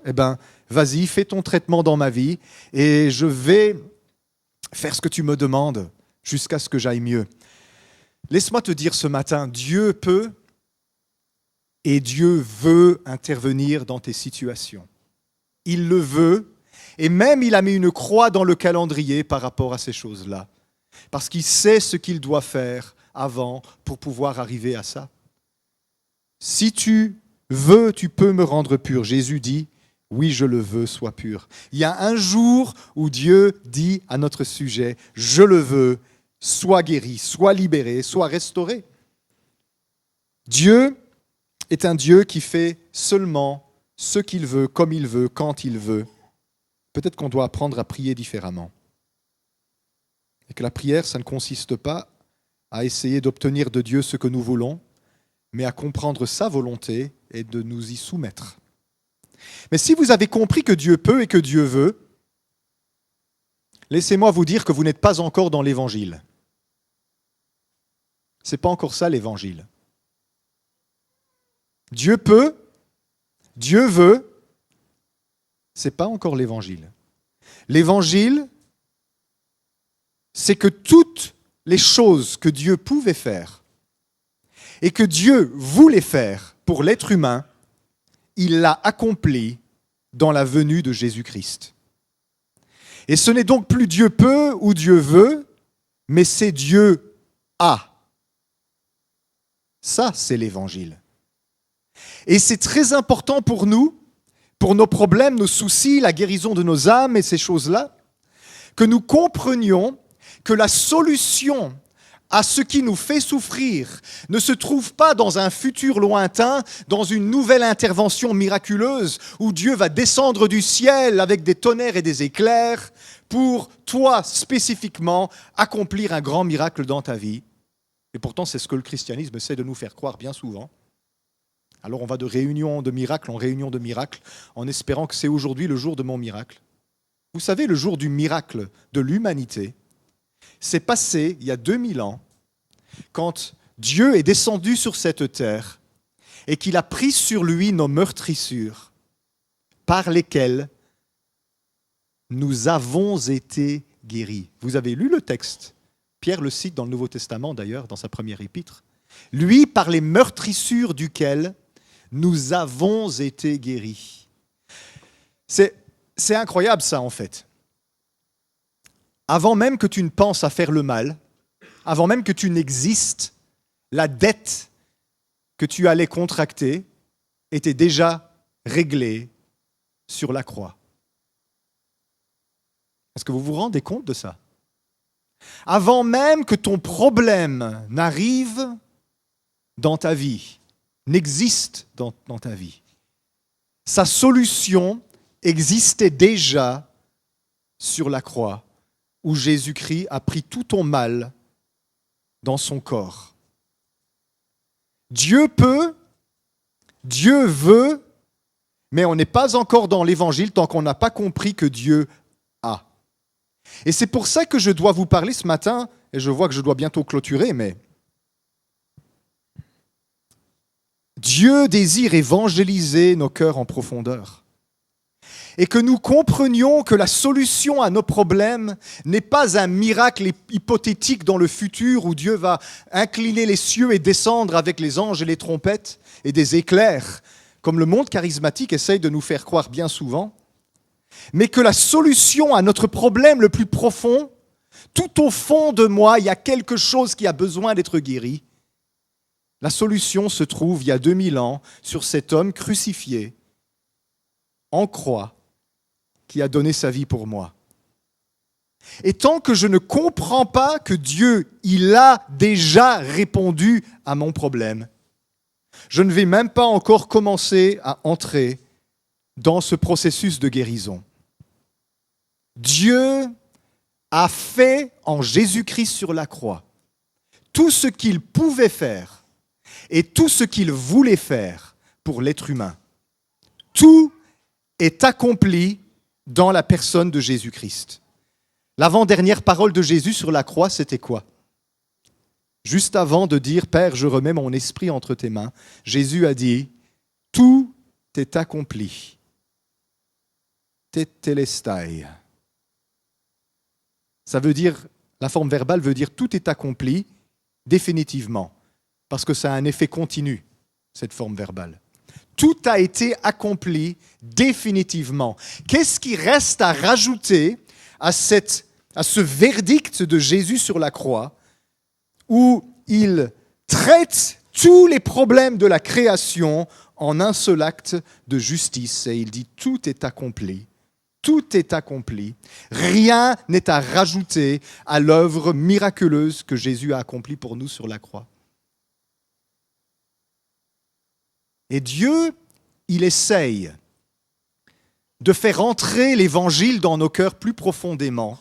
Speaker 1: vas-y, fais ton traitement dans ma vie et je vais faire ce que tu me demandes jusqu'à ce que j'aille mieux. Laisse-moi te dire ce matin, Dieu peut et Dieu veut intervenir dans tes situations. Il le veut et même il a mis une croix dans le calendrier par rapport à ces choses-là. Parce qu'il sait ce qu'il doit faire avant pour pouvoir arriver à ça. Si tu veux, tu peux me rendre pur. Jésus dit, oui, je le veux, sois pur. Il y a un jour où Dieu dit à notre sujet, je le veux, sois guéri, sois libéré, sois restauré. Dieu est un Dieu qui fait seulement ce qu'il veut, comme il veut, quand il veut. Peut-être qu'on doit apprendre à prier différemment. Et que la prière, ça ne consiste pas à essayer d'obtenir de Dieu ce que nous voulons, mais à comprendre sa volonté et de nous y soumettre. Mais si vous avez compris que Dieu peut et que Dieu veut, laissez-moi vous dire que vous n'êtes pas encore dans l'Évangile. Ce n'est pas encore ça l'Évangile. Dieu peut, Dieu veut, ce n'est pas encore l'Évangile. L'Évangile, c'est que toutes les choses que Dieu pouvait faire et que Dieu voulait faire pour l'être humain, il l'a accompli dans la venue de Jésus-Christ. Et ce n'est donc plus Dieu peut ou Dieu veut, mais c'est Dieu a. Ça, c'est l'Évangile. Et c'est très important pour nous, pour nos problèmes, nos soucis, la guérison de nos âmes et ces choses-là, que nous comprenions que la solution à ce qui nous fait souffrir ne se trouve pas dans un futur lointain, dans une nouvelle intervention miraculeuse où Dieu va descendre du ciel avec des tonnerres et des éclairs pour toi spécifiquement accomplir un grand miracle dans ta vie. Et pourtant, c'est ce que le christianisme essaie de nous faire croire bien souvent. Alors on va de réunion de miracle en réunion de miracle en espérant que c'est aujourd'hui le jour de mon miracle. Vous savez, le jour du miracle de l'humanité, c'est passé il y a 2000 ans, quand Dieu est descendu sur cette terre et qu'il a pris sur lui nos meurtrissures par lesquelles nous avons été guéris. Vous avez lu le texte. Pierre le cite dans le Nouveau Testament d'ailleurs, dans sa première épître. Lui, par les meurtrissures duquel nous avons été guéris. C'est incroyable ça en fait. Avant même que tu ne penses à faire le mal, avant même que tu n'existes, la dette que tu allais contracter était déjà réglée sur la croix. Est-ce que vous vous rendez compte de ça? Avant même que ton problème n'arrive dans ta vie, n'existe dans ta vie, sa solution existait déjà sur la croix, où Jésus-Christ a pris tout ton mal dans son corps. Dieu peut, Dieu veut, mais on n'est pas encore dans l'évangile tant qu'on n'a pas compris que Dieu a. Et c'est pour ça que je dois vous parler ce matin, et je vois que je dois bientôt clôturer, mais Dieu désire évangéliser nos cœurs en profondeur. Et que nous comprenions que la solution à nos problèmes n'est pas un miracle hypothétique dans le futur où Dieu va incliner les cieux et descendre avec les anges et les trompettes et des éclairs, comme le monde charismatique essaye de nous faire croire bien souvent, mais que la solution à notre problème le plus profond, tout au fond de moi, il y a quelque chose qui a besoin d'être guéri. La solution se trouve il y a 2000 ans sur cet homme crucifié en croix, qui a donné sa vie pour moi. Et tant que je ne comprends pas que Dieu, il a déjà répondu à mon problème, je ne vais même pas encore commencer à entrer dans ce processus de guérison. Dieu a fait en Jésus-Christ sur la croix tout ce qu'il pouvait faire et tout ce qu'il voulait faire pour l'être humain. Tout est accompli dans la personne de Jésus-Christ. L'avant-dernière parole de Jésus sur la croix, c'était quoi? Juste avant de dire « Père, je remets mon esprit entre tes mains », Jésus a dit « Tout est accompli. Tetelestai ». Ça veut dire, la forme verbale veut dire « tout est accompli définitivement », parce que ça a un effet continu, cette forme verbale. Tout a été accompli définitivement. Qu'est-ce qui reste à rajouter à ce verdict de Jésus sur la croix, où il traite tous les problèmes de la création en un seul acte de justice. Et il dit « tout est accompli ». Tout est accompli. Rien n'est à rajouter à l'œuvre miraculeuse que Jésus a accomplie pour nous sur la croix. Et Dieu, il essaye de faire entrer l'évangile dans nos cœurs plus profondément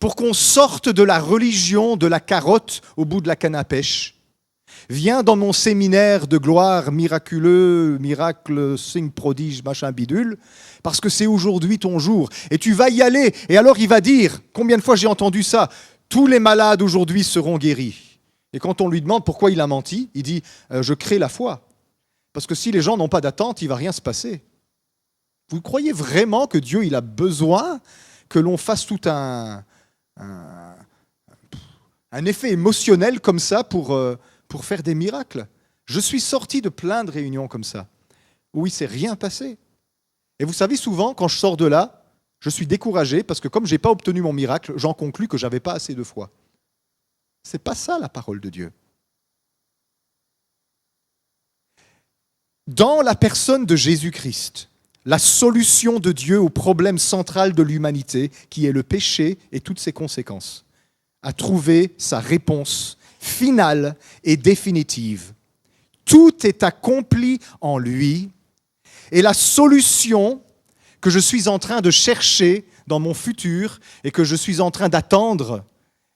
Speaker 1: pour qu'on sorte de la religion de la carotte au bout de la canne à pêche. Viens dans mon séminaire de gloire miraculeux, miracle, signe, prodige, machin bidule, parce que c'est aujourd'hui ton jour. Et tu vas y aller. Et alors il va dire, combien de fois j'ai entendu ça, tous les malades aujourd'hui seront guéris. Et quand on lui demande pourquoi il a menti, il dit, je crée la foi. Parce que si les gens n'ont pas d'attente, il ne va rien se passer. Vous croyez vraiment que Dieu il a besoin que l'on fasse tout un effet émotionnel comme ça pour faire des miracles? Je suis sorti de plein de réunions comme ça, où il ne s'est rien passé. Et vous savez, souvent, quand je sors de là, je suis découragé parce que comme je n'ai pas obtenu mon miracle, j'en conclus que je n'avais pas assez de foi. Ce n'est pas ça la parole de Dieu. Dans la personne de Jésus-Christ, la solution de Dieu au problème central de l'humanité, qui est le péché et toutes ses conséquences, a trouvé sa réponse finale et définitive. Tout est accompli en lui et la solution que je suis en train de chercher dans mon futur et que je suis en train d'attendre,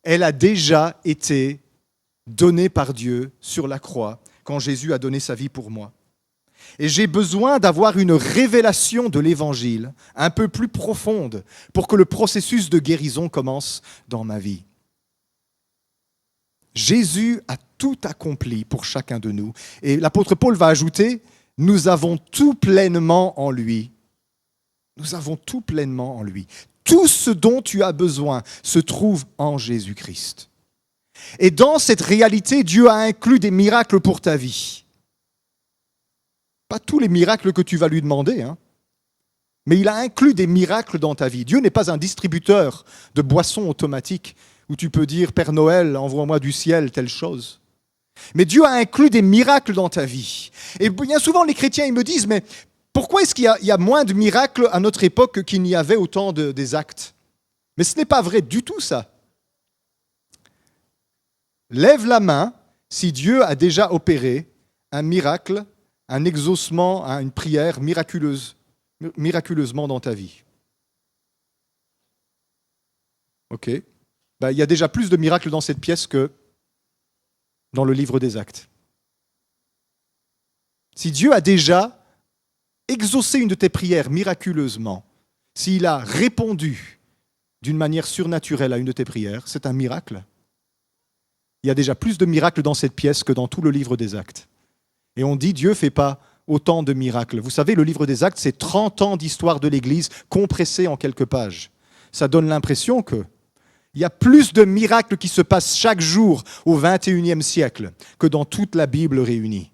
Speaker 1: elle a déjà été donnée par Dieu sur la croix quand Jésus a donné sa vie pour moi. Et j'ai besoin d'avoir une révélation de l'Évangile un peu plus profonde pour que le processus de guérison commence dans ma vie. Jésus a tout accompli pour chacun de nous. Et l'apôtre Paul va ajouter, nous avons tout pleinement en lui. Nous avons tout pleinement en lui. Tout ce dont tu as besoin se trouve en Jésus-Christ. Et dans cette réalité, Dieu a inclus des miracles pour ta vie. Pas tous les miracles que tu vas lui demander, mais il a inclus des miracles dans ta vie. Dieu n'est pas un distributeur de boissons automatiques où tu peux dire « Père Noël, envoie-moi du ciel telle chose ». Mais Dieu a inclus des miracles dans ta vie. Et bien souvent, les chrétiens ils me disent « Mais pourquoi est-ce qu'il y a moins de miracles à notre époque qu'il n'y avait au temps des actes ?» Mais ce n'est pas vrai du tout ça. Lève la main si Dieu a déjà opéré un miracle, un exaucement, une prière miraculeusement dans ta vie. Ok. Il y a déjà plus de miracles dans cette pièce que dans le livre des Actes. Si Dieu a déjà exaucé une de tes prières miraculeusement, s'il a répondu d'une manière surnaturelle à une de tes prières, c'est un miracle. Il y a déjà plus de miracles dans cette pièce que dans tout le livre des Actes. Et on dit, Dieu ne fait pas autant de miracles. Vous savez, le livre des Actes, c'est 30 ans d'histoire de l'Église compressée en quelques pages. Ça donne l'impression qu'il y a plus de miracles qui se passent chaque jour au XXIe siècle que dans toute la Bible réunie.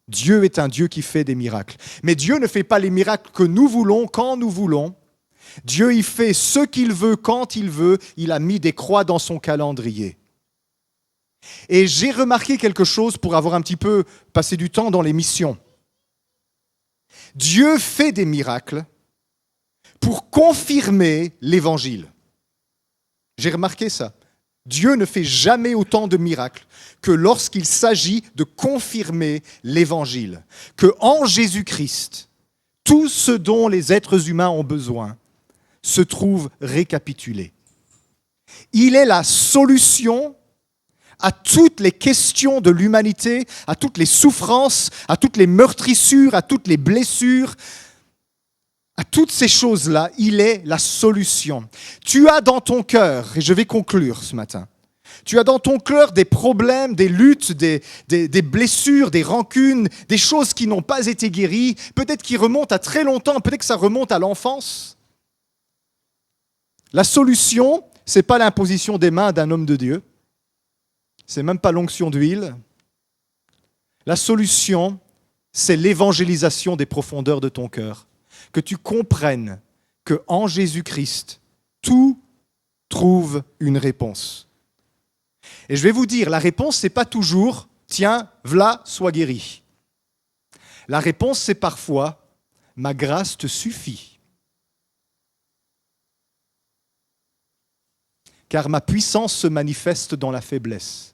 Speaker 1: Dieu est un Dieu qui fait des miracles. Mais Dieu ne fait pas les miracles que nous voulons, quand nous voulons. Dieu, il fait ce qu'il veut, quand il veut. Il a mis des croix dans son calendrier. Et j'ai remarqué quelque chose pour avoir un petit peu passé du temps dans les missions. Dieu fait des miracles pour confirmer l'Évangile. J'ai remarqué ça. Dieu ne fait jamais autant de miracles que lorsqu'il s'agit de confirmer l'Évangile. Que en Jésus-Christ, tout ce dont les êtres humains ont besoin se trouve récapitulé. Il est la solution à toutes les questions de l'humanité, à toutes les souffrances, à toutes les meurtrissures, à toutes les blessures, à toutes ces choses-là, il est la solution. Tu as dans ton cœur, et je vais conclure ce matin, tu as dans ton cœur des problèmes, des luttes, des blessures, des rancunes, des choses qui n'ont pas été guéries, peut-être qui remontent à très longtemps, peut-être que ça remonte à l'enfance. La solution, ce n'est pas l'imposition des mains d'un homme de Dieu. C'est même pas l'onction d'huile. La solution, c'est l'évangélisation des profondeurs de ton cœur. Que tu comprennes qu'en Jésus-Christ, tout trouve une réponse. Et je vais vous dire, la réponse, ce n'est pas toujours « tiens, v'là, sois guéri ». La réponse, c'est parfois « ma grâce te suffit ». Car ma puissance se manifeste dans la faiblesse.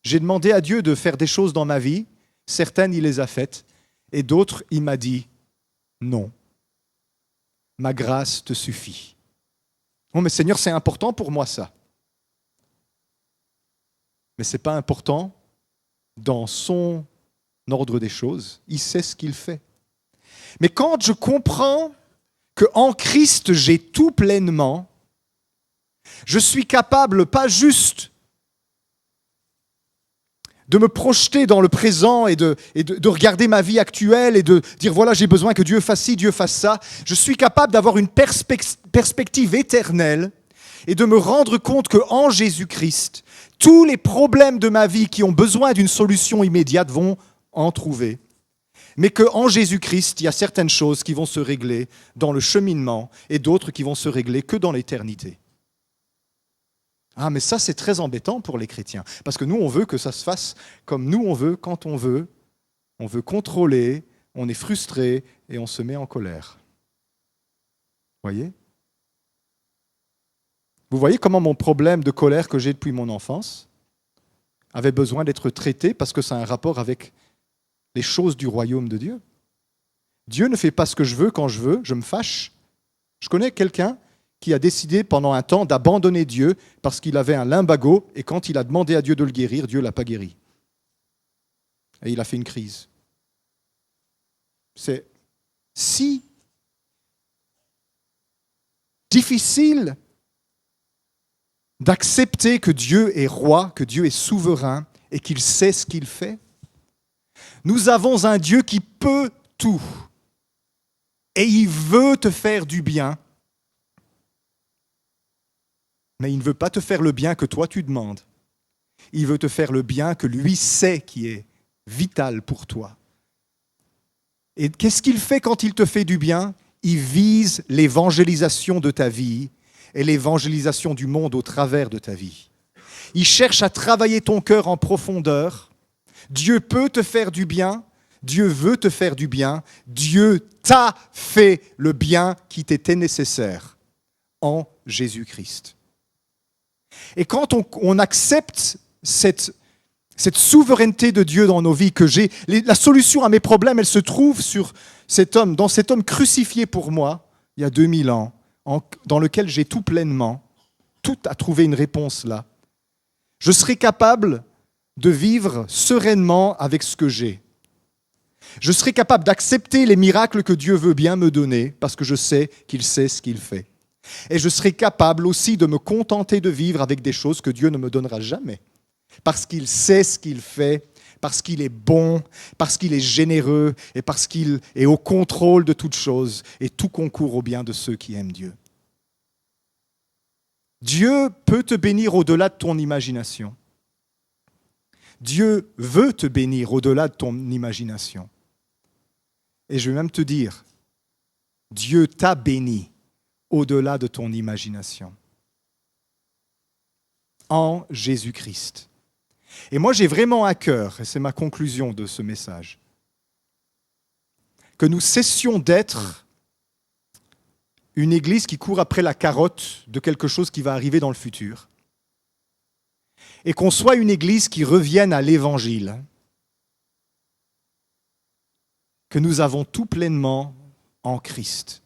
Speaker 1: J'ai demandé à Dieu de faire des choses dans ma vie, certaines il les a faites, et d'autres il m'a dit non. Ma grâce te suffit. Oh mais Seigneur, c'est important pour moi ça. Mais ce n'est pas important dans son ordre des choses. Il sait ce qu'il fait. Mais quand je comprends qu'en Christ j'ai tout pleinement, je suis capable pas juste de me projeter dans le présent et de regarder ma vie actuelle et de dire voilà, j'ai besoin que Dieu fasse ci, Dieu fasse ça. Je suis capable d'avoir une perspective éternelle et de me rendre compte qu'en Jésus-Christ, tous les problèmes de ma vie qui ont besoin d'une solution immédiate vont en trouver. Mais qu'en Jésus-Christ, il y a certaines choses qui vont se régler dans le cheminement et d'autres qui vont se régler que dans l'éternité. Ah, mais ça, c'est très embêtant pour les chrétiens. Parce que nous, on veut que ça se fasse comme nous, on veut, quand on veut. On veut contrôler, on est frustré et on se met en colère. Voyez ? Vous voyez comment mon problème de colère que j'ai depuis mon enfance avait besoin d'être traité parce que ça a un rapport avec les choses du royaume de Dieu. Dieu ne fait pas ce que je veux quand je me fâche. Je connais quelqu'un qui a décidé pendant un temps d'abandonner Dieu parce qu'il avait un lumbago et quand il a demandé à Dieu de le guérir, Dieu ne l'a pas guéri. Et il a fait une crise. C'est si difficile d'accepter que Dieu est roi, que Dieu est souverain et qu'il sait ce qu'il fait. Nous avons un Dieu qui peut tout et il veut te faire du bien, mais il ne veut pas te faire le bien que toi tu demandes. Il veut te faire le bien que lui sait qui est vital pour toi. Et qu'est-ce qu'il fait quand il te fait du bien ? Il vise l'évangélisation de ta vie et l'évangélisation du monde au travers de ta vie. Il cherche à travailler ton cœur en profondeur. Dieu peut te faire du bien, Dieu veut te faire du bien, Dieu t'a fait le bien qui t'était nécessaire en Jésus-Christ. Et quand on accepte cette souveraineté de Dieu dans nos vies, que la solution à mes problèmes, elle se trouve sur cet homme, dans cet homme crucifié pour moi, il y a 2000 ans, dans lequel j'ai tout pleinement, tout a trouvé une réponse là. Je serai capable de vivre sereinement avec ce que j'ai. Je serai capable d'accepter les miracles que Dieu veut bien me donner, parce que je sais qu'il sait ce qu'il fait. Et je serai capable aussi de me contenter de vivre avec des choses que Dieu ne me donnera jamais. Parce qu'il sait ce qu'il fait, parce qu'il est bon, parce qu'il est généreux et parce qu'il est au contrôle de toutes choses et tout concourt au bien de ceux qui aiment Dieu. Dieu peut te bénir au-delà de ton imagination. Dieu veut te bénir au-delà de ton imagination. Et je vais même te dire, Dieu t'a béni au-delà de ton imagination. En Jésus-Christ. Et moi, j'ai vraiment à cœur, et c'est ma conclusion de ce message, que nous cessions d'être une église qui court après la carotte de quelque chose qui va arriver dans le futur, et qu'on soit une église qui revienne à l'évangile, que nous avons tout pleinement en Christ,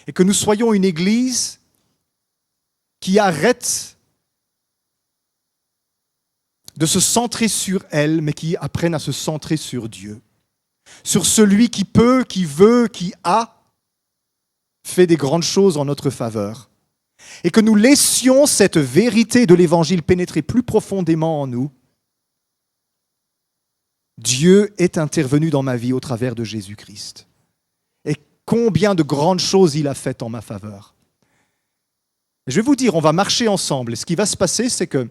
Speaker 1: et que nous soyons une église qui arrête de se centrer sur elle, mais qui apprennent à se centrer sur Dieu, sur celui qui peut, qui veut, qui a fait des grandes choses en notre faveur, et que nous laissions cette vérité de l'Évangile pénétrer plus profondément en nous. Dieu est intervenu dans ma vie au travers de Jésus-Christ. Et combien de grandes choses il a faites en ma faveur. Je vais vous dire, on va marcher ensemble, et ce qui va se passer, c'est que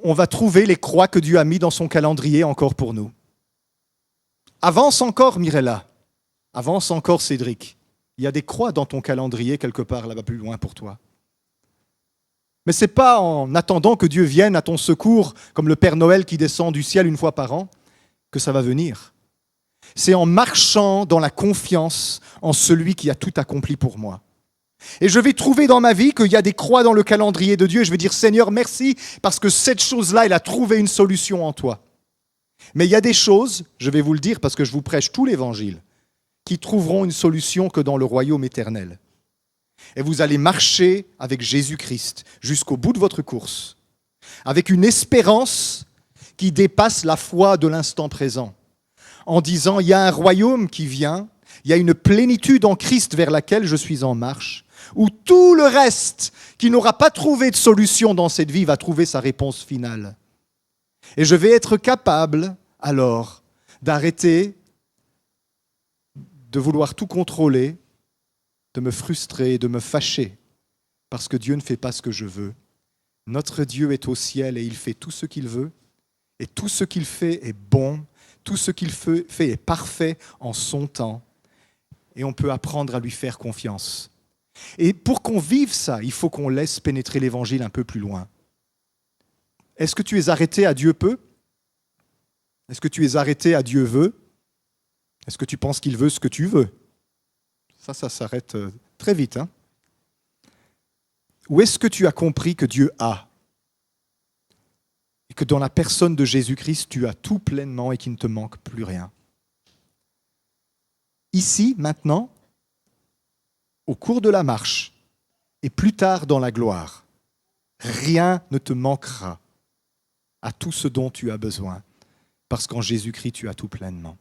Speaker 1: on va trouver les croix que Dieu a mis dans son calendrier encore pour nous. Avance encore, Mirella. Avance encore, Cédric. Il y a des croix dans ton calendrier quelque part là-bas plus loin pour toi. Mais ce n'est pas en attendant que Dieu vienne à ton secours, comme le Père Noël qui descend du ciel une fois par an, que ça va venir. C'est en marchant dans la confiance en celui qui a tout accompli pour moi. Et je vais trouver dans ma vie qu'il y a des croix dans le calendrier de Dieu et je vais dire Seigneur merci parce que cette chose-là, elle a trouvé une solution en toi. Mais il y a des choses, je vais vous le dire parce que je vous prêche tout l'évangile, qui trouveront une solution que dans le royaume éternel. Et vous allez marcher avec Jésus-Christ jusqu'au bout de votre course, avec une espérance qui dépasse la foi de l'instant présent, en disant il y a un royaume qui vient, il y a une plénitude en Christ vers laquelle je suis en marche, où tout le reste qui n'aura pas trouvé de solution dans cette vie va trouver sa réponse finale. Et je vais être capable, alors, d'arrêter de vouloir tout contrôler, de me frustrer, de me fâcher, parce que Dieu ne fait pas ce que je veux. Notre Dieu est au ciel et il fait tout ce qu'il veut, et tout ce qu'il fait est bon, tout ce qu'il fait est parfait en son temps, et on peut apprendre à lui faire confiance. Et pour qu'on vive ça, il faut qu'on laisse pénétrer l'évangile un peu plus loin. Est-ce que tu es arrêté à Dieu peut ? Est-ce que tu es arrêté à Dieu veut ? Est-ce que tu penses qu'il veut ce que tu veux ? Ça s'arrête très vite, hein ? Où est-ce que tu as compris que Dieu a? Et que dans la personne de Jésus-Christ, tu as tout pleinement et qu'il ne te manque plus rien. Ici, maintenant, au cours de la marche, et plus tard dans la gloire, rien ne te manquera à tout ce dont tu as besoin, parce qu'en Jésus-Christ, tu as tout pleinement.